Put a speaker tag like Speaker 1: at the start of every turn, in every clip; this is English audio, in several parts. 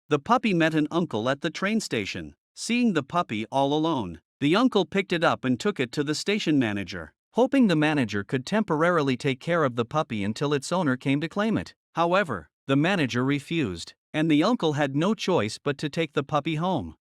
Speaker 1: the puppy met an uncle at the train station. Seeing the puppy all alone, the uncle picked it up and took it to the station manager, hoping the manager could temporarily take care of the puppy until its owner came to claim it. However, the manager refused, and the uncle had no choice but to take the puppy home.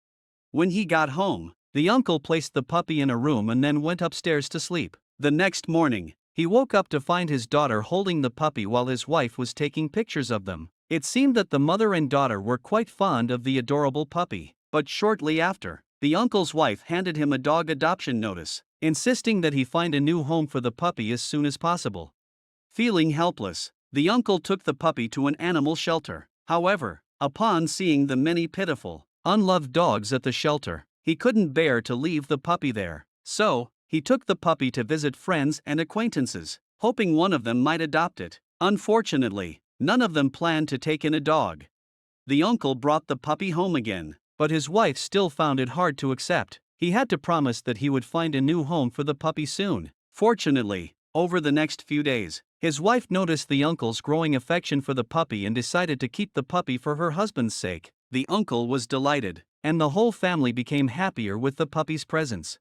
Speaker 1: When he got home, the uncle placed the puppy in a room and then went upstairs to sleep. The next morning, he woke up to find his daughter holding the puppy while his wife was taking pictures of them. It seemed that the mother and daughter were quite fond of the adorable puppy, but shortly after, the uncle's wife handed him a dog adoption notice, insisting that he find a new home for the puppy as soon as possible. Feeling helpless, the uncle took the puppy to an animal shelter. However, upon seeing the many pitiful, unloved dogs at the shelter, he couldn't bear to leave the puppy there. So, he took the puppy to visit friends and acquaintances, hoping one of them might adopt it. Unfortunately, none of them planned to take in a dog. The uncle brought the puppy home again, but his wife still found it hard to accept. He had to promise that he would find a new home for the puppy soon. Fortunately, over the next few days, his wife noticed the uncle's growing affection for the puppy and decided to keep the puppy for her husband's sake. The uncle was delighted, and the whole family became happier with the puppy's presence.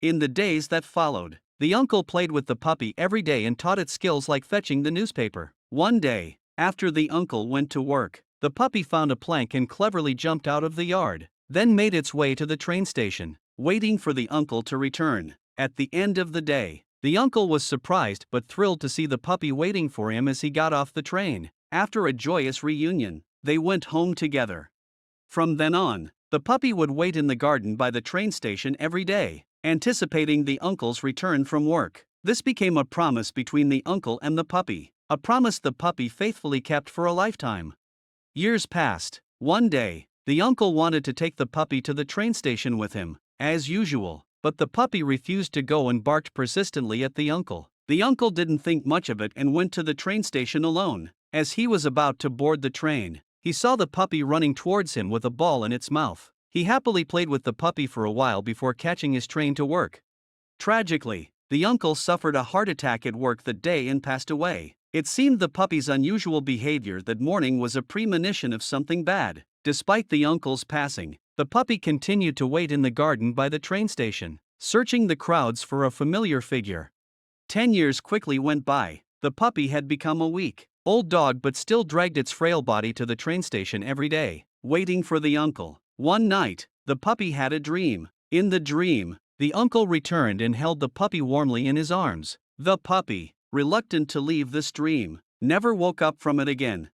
Speaker 1: In the days that followed, the uncle played with the puppy every day and taught it skills like fetching the newspaper. One day, after the uncle went to work, the puppy found a plank and cleverly jumped out of the yard, then made its way to the train station, waiting for the uncle to return. At the end of the day, the uncle was surprised but thrilled to see the puppy waiting for him as he got off the train. After a joyous reunion, they went home together. From then on, the puppy would wait in the garden by the train station every day, anticipating the uncle's return from work. This became a promise between the uncle and the puppy, a promise the puppy faithfully kept for a lifetime. Years passed. One day, the uncle wanted to take the puppy to the train station with him, as usual, but the puppy refused to go and barked persistently at the uncle. The uncle didn't think much of it and went to the train station alone. As he was about to board the train, he saw the puppy running towards him with a ball in its mouth. He happily played with the puppy for a while before catching his train to work. Tragically, the uncle suffered a heart attack at work that day and passed away. It seemed the puppy's unusual behavior that morning was a premonition of something bad. Despite the uncle's passing, the puppy continued to wait in the garden by the train station, searching the crowds for a familiar figure. 10 years quickly went by. The puppy had become a weak-old dog but still dragged its frail body to the train station every day, waiting for the uncle. One night, the puppy had a dream. In the dream, the uncle returned and held the puppy warmly in his arms. The puppy, reluctant to leave this dream, never woke up from it again.